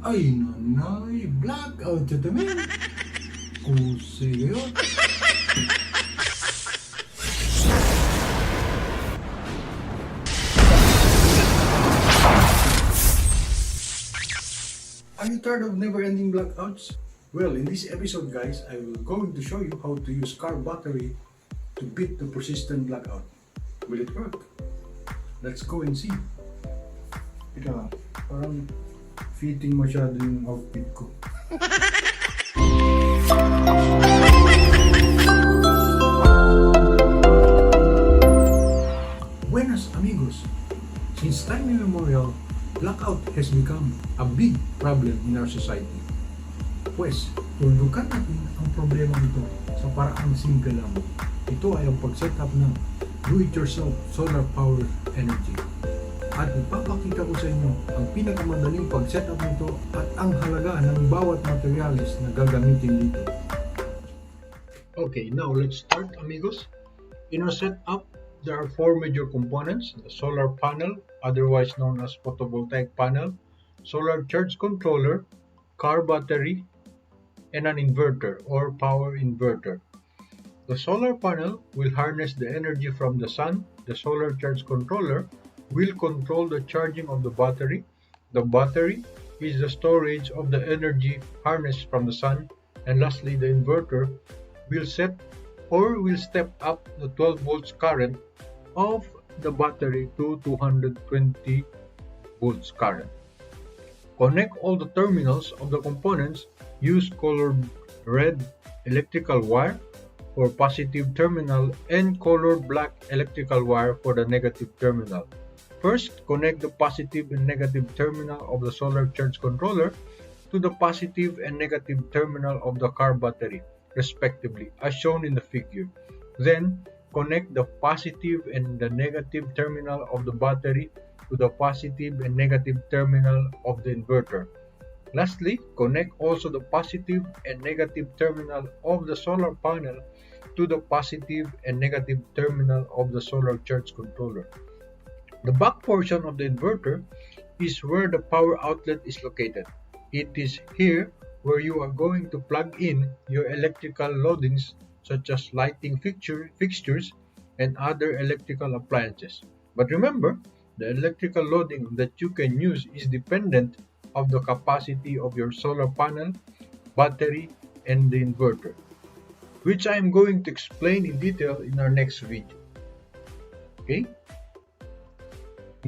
Ay nanay, blackout ito men. Kusay kayo. Are you tired of never-ending blackouts? Well, in this episode guys, I will going to show you how to use car battery to beat the persistent blackout. Will it work? Let's go and see. Ika, parang fitting masyado yung outfit ko. Buenas amigos! Since time immemorial, blackout has become a big problem in our society. Pues, tulukan natin ang problema ito sa paraang simple lang. Ito ay ang pag-setup ng do-it-yourself solar power energy. At ipapakita ko sa inyo ang pinakamadaling pag-setup nito at ang halaga ng bawat materials na gagamitin dito. Okay, now let's start amigos. In our setup, there are four major components: the solar panel, otherwise known as photovoltaic panel, solar charge controller, car battery, and an inverter or power inverter. The solar panel will harness the energy from the sun. The solar charge controller will control the charging of the battery. The battery is the storage of the energy harnessed from the sun. And lastly, the inverter will set or will step up the 12 volts current of the battery to 220 volts current. Connect all the terminals of the components. Use colored red electrical wire for positive terminal and colored black electrical wire for the negative terminal. First, connect the positive and negative terminal of the solar charge controller to the positive and negative terminal of the car battery, respectively, as shown in the figure. Then, connect the positive and the negative terminal of the battery to the positive and negative terminal of the inverter. Lastly, connect also the positive and negative terminal of the solar panel to the positive and negative terminal of the solar charge controller. The back portion of the inverter is where the power outlet is located. It is here where you are going to plug in your electrical loadings such as lighting fixtures and other electrical appliances. But remember, the electrical loading that you can use is dependent of the capacity of your solar panel, battery, and the inverter, which I am going to explain in detail in our next video. Okay?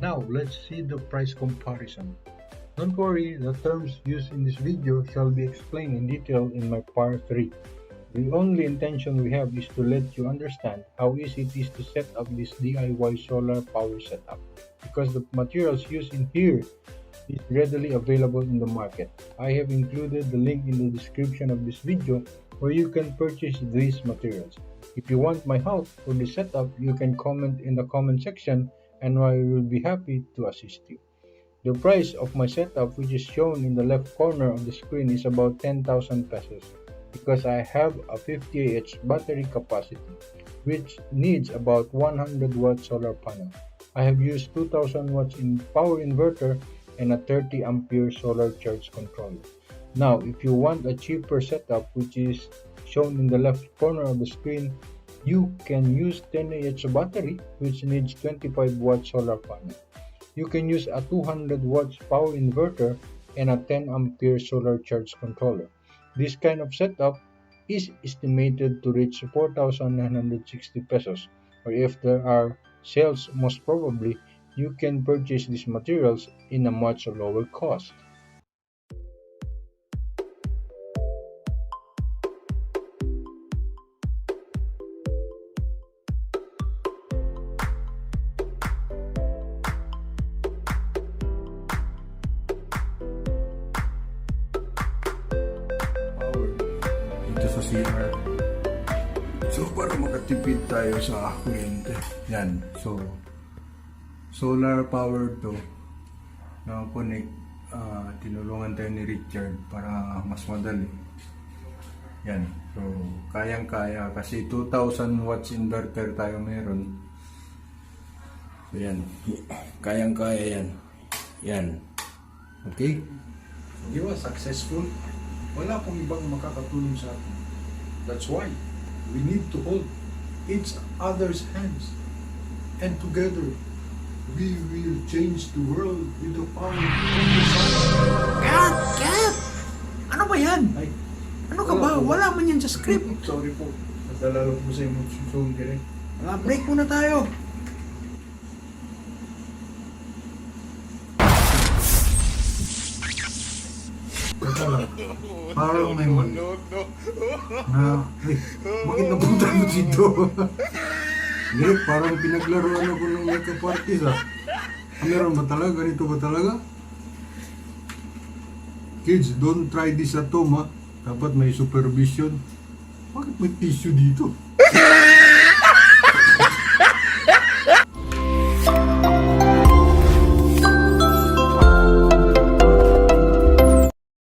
Now, let's see the price comparison. Don't worry, the terms used in this video shall be explained in detail in my part 3. The only intention we have is to let you understand how easy it is to set up this DIY solar power setup, because the materials used in here is readily available in the market. I have included the link in the description of this video where you can purchase these materials. If you want my help for the setup, you can comment in the comment section and I will be happy to assist you. The price of my setup, which is shown in the left corner of the screen, is about 10,000 pesos because I have a 50 Ah battery capacity, which needs about 100 watt solar panel. I have used 2000 watts in power inverter and a 30 ampere solar charge controller. Now, if you want a cheaper setup, which is shown in the left corner of the screen, you can use 10 Ah battery, which needs 25 watt solar panel. You can use a 200 watts power inverter and a 10 ampere solar charge controller. This kind of setup is estimated to reach 4,960 pesos, or if there are sales, most probably you can purchase these materials in a much lower cost. Power dito sa CR. So para makatipid tayo sa kuryente. Yan. So solar power to. Nakakonect. Tinulungan tayo ni Richard para mas madali. Yan. So kayang-kaya kasi 2,000 watts inverter tayo meron. So yan. Kayang-kaya yan. Yan. Okay? di ba, successful, wala pong ibang makakatulong sa atin. That's why we need to hold each other's hands, and together we will change the world with the power of the sun. Kat! Ano ba yan? Ay, Ano ka ba? Wala man yan sa script. sorry po. Nadalalo po sa emosyon direct. Break muna tayo. Teka lang. Parang may mali. Na, bakit napunta mo dito? Direk, parang pinaglaruan ako ng makeup artist ah. Meron ba talaga? Ganito ba talaga? Kids, don't try this at home ah. Dapat may supervision. Bakit may tissue dito?